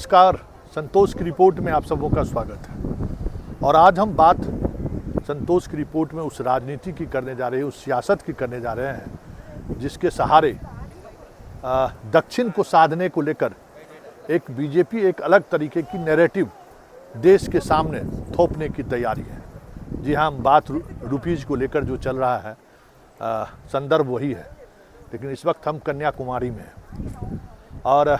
नमस्कार। संतोष की रिपोर्ट में आप सबों का स्वागत है। और आज हम बात संतोष की रिपोर्ट में उस राजनीति की करने जा रहे हैं, उस सियासत की करने जा रहे हैं जिसके सहारे दक्षिण को साधने को लेकर एक बीजेपी एक अलग तरीके की नैरेटिव देश के सामने थोपने की तैयारी है। जी हाँ, हम बात रुपीज़ को लेकर जो चल रहा है संदर्भ वही है, लेकिन इस वक्त हम कन्याकुमारी में हैं और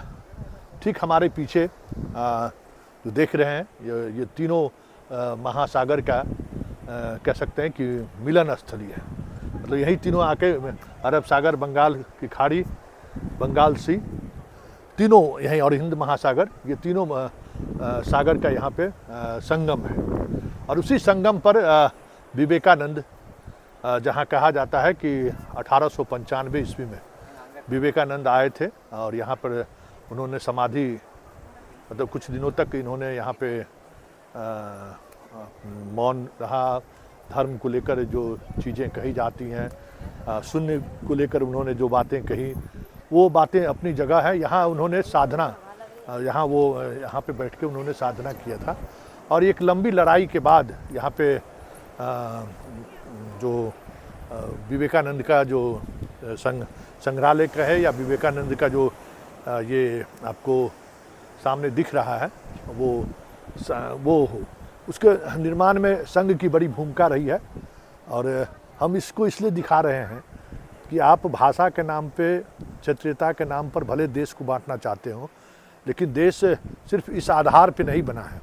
ठीक हमारे पीछे जो देख रहे हैं ये तीनों महासागर का कह सकते हैं कि मिलन स्थली है। मतलब यही तीनों आके अरब सागर, बंगाल की खाड़ी, बंगाल सी, तीनों यहीं और हिंद महासागर, ये तीनों सागर का यहाँ पे संगम है। और उसी संगम पर विवेकानंद, जहाँ कहा जाता है कि 1895 ईस्वी में विवेकानंद आए थे और यहाँ पर उन्होंने समाधि, मतलब कुछ दिनों तक इन्होंने यहाँ पे मौन रहा, धर्म को लेकर जो चीज़ें कही जाती हैं, शून्य को लेकर उन्होंने जो बातें कही, वो बातें अपनी जगह है। यहाँ उन्होंने साधना, यहाँ पे बैठ के उन्होंने साधना किया था। और एक लंबी लड़ाई के बाद यहाँ पे जो विवेकानंद का जो संग्रहालय का है या विवेकानंद का जो ये आपको सामने दिख रहा है, वो उसके निर्माण में संघ की बड़ी भूमिका रही है। और हम इसको इसलिए दिखा रहे हैं कि आप भाषा के नाम पे, क्षेत्रीयता के नाम पर भले देश को बांटना चाहते हो, लेकिन देश सिर्फ इस आधार पे नहीं बना है।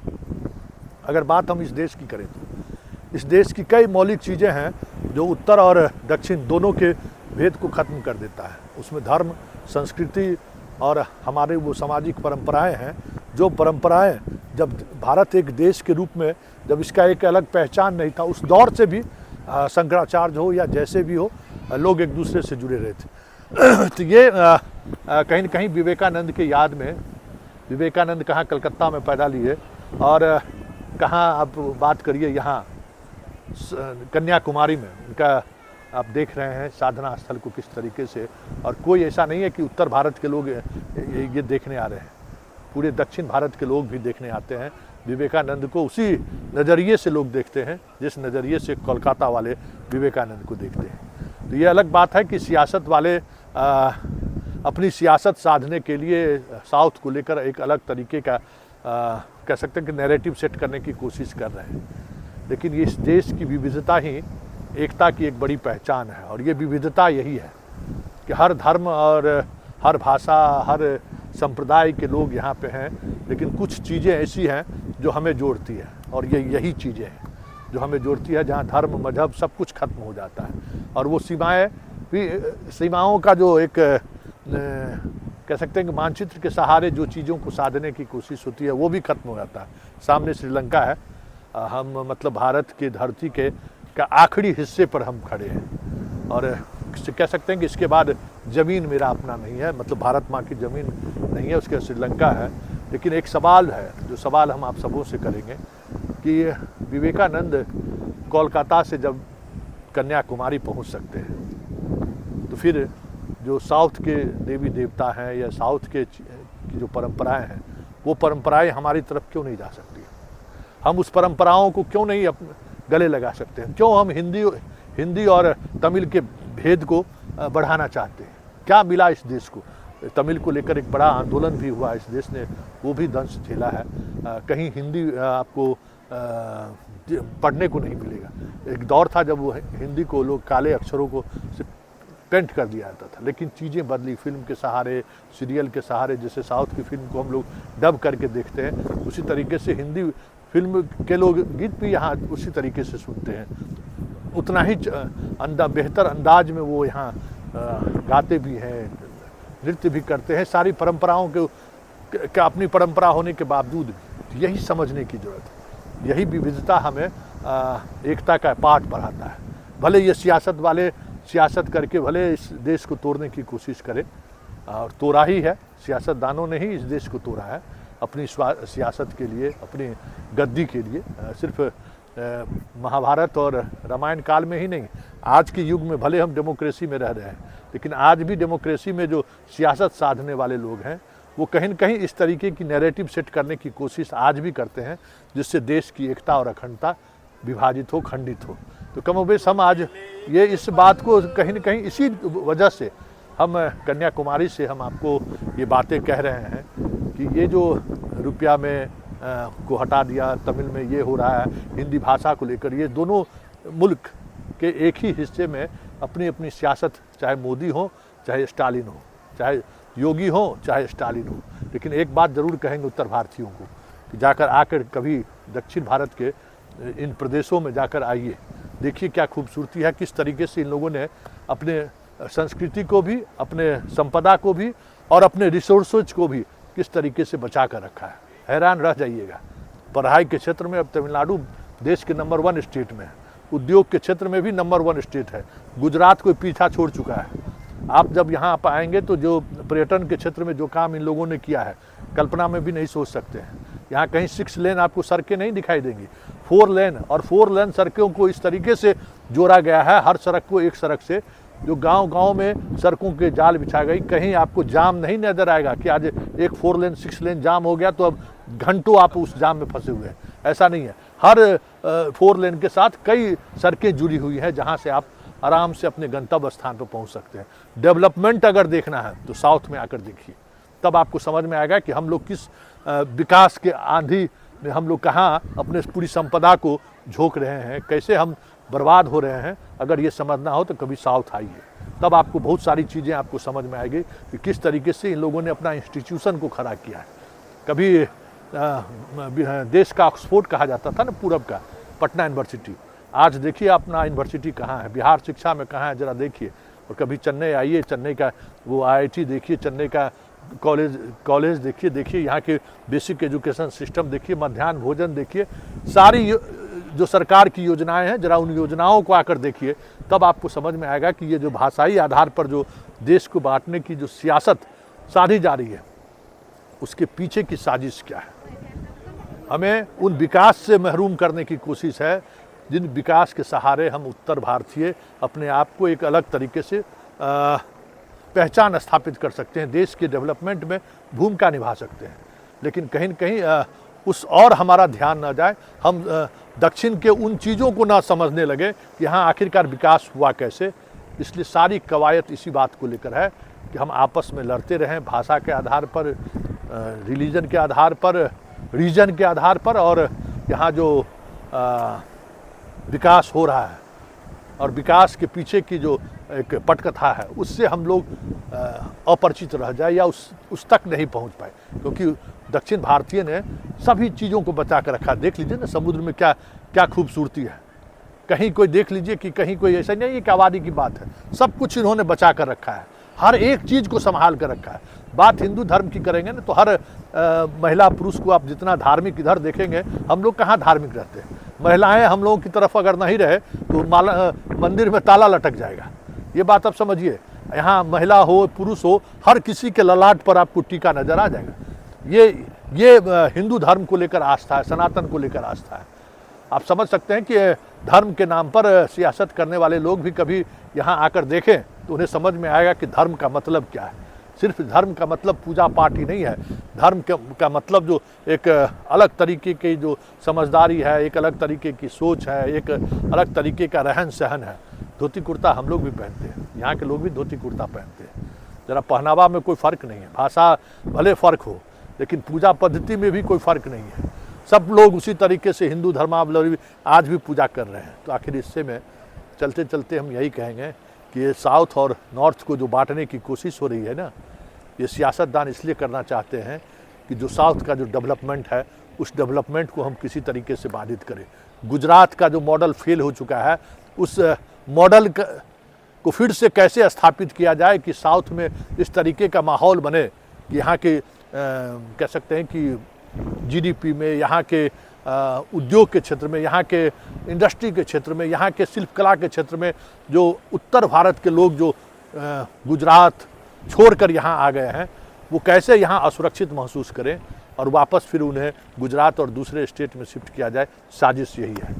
अगर बात हम इस देश की करें तो इस देश की कई मौलिक चीज़ें हैं जो उत्तर और दक्षिण दोनों के भेद को ख़त्म कर देता है। उसमें धर्म, संस्कृति और हमारे वो सामाजिक परंपराएं हैं, जो परंपराएं जब भारत एक देश के रूप में, जब इसका एक अलग पहचान नहीं था, उस दौर से भी शंकराचार्य हो या जैसे भी हो, लोग एक दूसरे से जुड़े रहे थे। तो ये कहीं न कहीं विवेकानंद के याद में, विवेकानंद कहाँ कलकत्ता में पैदा लिए और कहाँ आप बात करिए यहाँ कन्याकुमारी में उनका आप देख रहे हैं साधना स्थल को किस तरीके से। और कोई ऐसा नहीं है कि उत्तर भारत के लोग ये देखने आ रहे हैं, पूरे दक्षिण भारत के लोग भी देखने आते हैं। विवेकानंद को उसी नज़रिए से लोग देखते हैं जिस नज़रिए से कोलकाता वाले विवेकानंद को देखते हैं। तो ये अलग बात है कि सियासत वाले अपनी सियासत साधने के लिए साउथ को लेकर एक अलग तरीके का कह सकते हैं कि नैरेटिव सेट करने की कोशिश कर रहे हैं। लेकिन ये इस देश की विविधता ही एकता की एक बड़ी पहचान है। और ये विविधता यही है कि हर धर्म और हर भाषा, हर संप्रदाय के लोग यहाँ पे हैं, लेकिन कुछ चीज़ें ऐसी हैं जो हमें जोड़ती है। और ये यही चीज़ें हैं जो हमें जोड़ती है, जहाँ धर्म, मजहब सब कुछ खत्म हो जाता है। और वो सीमाएँ भी, सीमाओं का जो एक कह सकते हैं कि मानचित्र के सहारे जो चीज़ों को साधने की कोशिश होती है, वो भी खत्म हो जाता है। सामने श्रीलंका है, हम मतलब भारत की धरती के का आखिरी हिस्से पर हम खड़े हैं। और कह सकते हैं कि इसके बाद ज़मीन मेरा अपना नहीं है, मतलब भारत माँ की ज़मीन नहीं है, उसके श्रीलंका है। लेकिन एक सवाल है, जो सवाल हम आप सबों से करेंगे कि विवेकानंद कोलकाता से जब कन्याकुमारी पहुंच सकते हैं, तो फिर जो साउथ के देवी देवता हैं या साउथ के की जो परंपराएं हैं, वो परंपराएं हमारी तरफ क्यों नहीं जा सकती? हम उस परंपराओं को क्यों नहीं गले लगा सकते हैं? क्यों हम हिंदी और तमिल के भेद को बढ़ाना चाहते हैं? क्या मिला इस देश को? तमिल को लेकर एक बड़ा आंदोलन भी हुआ, इस देश ने वो भी दंश झेला है। कहीं हिंदी आपको पढ़ने को नहीं मिलेगा। एक दौर था जब वो हिंदी को लोग काले अक्षरों को पेंट कर दिया जाता था, लेकिन चीज़ें बदली। फिल्म के सहारे, सीरियल के सहारे, जैसे साउथ की फिल्म को हम लोग डब करके देखते हैं, उसी तरीके से हिंदी फिल्म के लोग गीत भी यहाँ उसी तरीके से सुनते हैं। उतना ही बेहतर अंदाज में वो यहाँ गाते भी हैं, नृत्य भी करते हैं, सारी परंपराओं के अपनी परंपरा होने के बावजूद भी। यही समझने की ज़रूरत है, यही विविधता हमें एकता का पाठ पढ़ाता है। भले ये सियासत वाले सियासत करके भले इस देश को तोड़ने की कोशिश करें, और तोड़ा ही है, सियासतदानों ने ही इस देश को तोड़ा है अपनी सियासत के लिए, अपनी गद्दी के लिए। सिर्फ महाभारत और रामायण काल में ही नहीं, आज के युग में भले हम डेमोक्रेसी में रह रहे हैं, लेकिन आज भी डेमोक्रेसी में जो सियासत साधने वाले लोग हैं वो कहीं न कहीं इस तरीके की नैरेटिव सेट करने की कोशिश आज भी करते हैं जिससे देश की एकता और अखंडता विभाजित हो, खंडित हो। तो कमोबेश हम आज ये इस बात को कहीं न कहीं इसी वजह से हम कन्याकुमारी से हम आपको ये बातें कह रहे हैं कि ये जो रुपया में को हटा दिया, तमिल में ये हो रहा है, हिंदी भाषा को लेकर, ये दोनों मुल्क के एक ही हिस्से में अपनी अपनी सियासत, चाहे मोदी हो चाहे स्टालिन हो, चाहे योगी हो चाहे स्टालिन हो, लेकिन एक बात ज़रूर कहेंगे उत्तर भारतीयों को कि जाकर आकर कभी दक्षिण भारत के इन प्रदेशों में जाकर आइए, देखिए क्या खूबसूरती है, किस तरीके से इन लोगों ने अपने संस्कृति को भी, अपने संपदा को भी और अपने रिसोर्सेज को भी किस तरीके से बचा कर रखा है। हैरान रह जाइएगा। पढ़ाई के क्षेत्र में अब तमिलनाडु देश के नंबर 1 स्टेट में है, उद्योग के क्षेत्र में भी नंबर 1 स्टेट है, गुजरात को पीछा छोड़ चुका है। आप जब यहाँ आप आएंगे तो जो पर्यटन के क्षेत्र में जो काम इन लोगों ने किया है, कल्पना में भी नहीं सोच सकते हैं। यहाँ कहीं 6 लेन आपको सड़कें नहीं दिखाई देंगी, 4 लेन, और 4 लेन सड़कों को इस तरीके से जोड़ा गया है, हर सड़क को एक सड़क से, जो गांव-गांव में सड़कों के जाल बिछा गई। कहीं आपको जाम नहीं नजर आएगा कि आज एक 4 लेन 6 लेन जाम हो गया तो अब घंटों आप उस जाम में फंसे हुए हैं, ऐसा नहीं है। हर 4 लेन के साथ कई सड़कें जुड़ी हुई हैं जहां से आप आराम से अपने गंतव्य स्थान पर पहुंच सकते हैं। डेवलपमेंट अगर देखना है तो साउथ में आकर देखिए, तब आपको समझ में आएगा कि हम लोग किस विकास के आंधी में हम लोग कहाँ अपने पूरी संपदा को झोंक रहे हैं, कैसे हम बर्बाद हो रहे हैं। अगर ये समझना हो तो कभी साउथ आइए, तब आपको बहुत सारी चीज़ें आपको समझ में आएगी कि किस तरीके से इन लोगों ने अपना इंस्टीट्यूशन को खड़ा किया है। कभी देश का ऑक्सफोर्ड कहा जाता था ना पूरब का, पटना यूनिवर्सिटी, आज देखिए अपना यूनिवर्सिटी कहाँ है, बिहार शिक्षा में कहाँ है जरा देखिए। और कभी चेन्नई आइए, चेन्नई का वो IIT देखिए, चेन्नई का कॉलेज देखिए यहाँ के बेसिक एजुकेशन सिस्टम देखिए, मध्याह्न भोजन देखिए, सारी जो सरकार की योजनाएं हैं जरा उन योजनाओं को आकर देखिए, तब आपको समझ में आएगा कि ये जो भाषाई आधार पर जो देश को बांटने की जो सियासत साधी जा रही है, उसके पीछे की साजिश क्या है। हमें उन विकास से महरूम करने की कोशिश है जिन विकास के सहारे हम उत्तर भारतीय अपने आप को एक अलग तरीके से पहचान स्थापित कर सकते हैं, देश के डेवलपमेंट में भूमिका निभा सकते हैं। लेकिन कहीं न कहीं उस और हमारा ध्यान न जाए, हम दक्षिण के उन चीज़ों को ना समझने लगे कि यहाँ आखिरकार विकास हुआ कैसे। इसलिए सारी कवायद इसी बात को लेकर है कि हम आपस में लड़ते रहें, भाषा के आधार पर, रिलीजन के आधार पर, रीजन के आधार पर, और यहाँ जो विकास हो रहा है और विकास के पीछे की जो एक पटकथा है उससे हम लोग अपरिचित रह जाए या उस तक नहीं पहुंच पाए, क्योंकि दक्षिण भारतीय ने सभी चीज़ों को बचा कर रखा। देख लीजिए ना समुद्र में क्या क्या खूबसूरती है, कहीं कोई देख लीजिए कि कहीं कोई ऐसा नहीं है कि आबादी की बात है, सब कुछ इन्होंने बचा कर रखा है, हर एक चीज़ को संभाल कर रखा है। बात हिंदू धर्म की करेंगे ना तो हर महिला पुरुष को आप जितना धार्मिक इधर देखेंगे, हम लोग कहाँ धार्मिक रहते हैं। महिलाएं हम लोगों की तरफ अगर नहीं रहे तो मंदिर में ताला लटक जाएगा, ये बात आप समझिए। यहाँ महिला हो पुरुष हो, हर किसी के ललाट पर आपको टीका नजर आ जाएगा। ये हिंदू धर्म को लेकर आस्था है, सनातन को लेकर आस्था है। आप समझ सकते हैं कि धर्म के नाम पर सियासत करने वाले लोग भी कभी यहाँ आकर देखें तो उन्हें समझ में आएगा कि धर्म का मतलब क्या है। सिर्फ धर्म का मतलब पूजा पाठ ही नहीं है, धर्म का मतलब जो एक अलग तरीके की जो समझदारी है, एक अलग तरीके की सोच है, एक अलग तरीके का रहन सहन है। धोती कुर्ता हम लोग भी पहनते हैं, यहाँ के लोग भी धोती कुर्ता पहनते हैं। जरा पहनावा में कोई फ़र्क नहीं है, भाषा भले फ़र्क हो लेकिन पूजा पद्धति में भी कोई फ़र्क नहीं है। सब लोग उसी तरीके से हिंदू धर्मावलंबी आज भी पूजा कर रहे हैं। तो आखिर इससे में चलते चलते हम यही कहेंगे कि ये साउथ और नॉर्थ को जो बांटने की कोशिश हो रही है ना, ये सियासतदान इसलिए करना चाहते हैं कि जो साउथ का जो डेवलपमेंट है उस डेवलपमेंट को हम किसी तरीके से बाधित करें। गुजरात का जो मॉडल फेल हो चुका है, उस मॉडल को फिर से कैसे स्थापित किया जाए कि साउथ में इस तरीके का माहौल बने कि यहाँ के कह सकते हैं कि GDP में, यहाँ के उद्योग के क्षेत्र में, यहाँ के इंडस्ट्री के क्षेत्र में, यहाँ के शिल्पकला के क्षेत्र में जो उत्तर भारत के लोग जो गुजरात छोड़कर यहाँ आ गए हैं, वो कैसे यहाँ असुरक्षित महसूस करें और वापस फिर उन्हें गुजरात और दूसरे स्टेट में शिफ्ट किया जाए। साजिश यही है।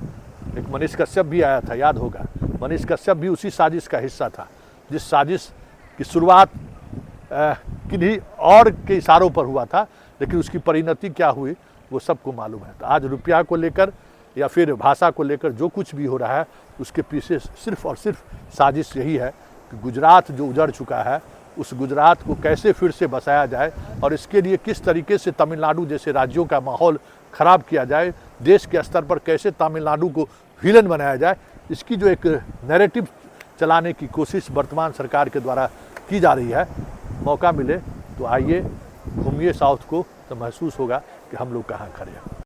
एक मनीष कश्यप भी आया था, याद होगा, मनीष कश्यप भी उसी साजिश का हिस्सा था, जिस साजिश की शुरुआत किन्हीं और के इशारों पर हुआ था, लेकिन उसकी परिणति क्या हुई वो सबको मालूम है। तो आज रुपया को लेकर या फिर भाषा को लेकर जो कुछ भी हो रहा है, उसके पीछे सिर्फ और सिर्फ साजिश यही है कि गुजरात जो उजड़ चुका है, उस गुजरात को कैसे फिर से बसाया जाए और इसके लिए किस तरीके से तमिलनाडु जैसे राज्यों का माहौल ख़राब किया जाए, देश के स्तर पर कैसे तमिलनाडु को विलन बनाया जाए, इसकी जो एक नैरेटिव चलाने की कोशिश वर्तमान सरकार के द्वारा की जा रही है। मौका मिले तो आइए, घूमिए साउथ को, तो महसूस होगा कि हम लोग कहाँ खड़े हैं।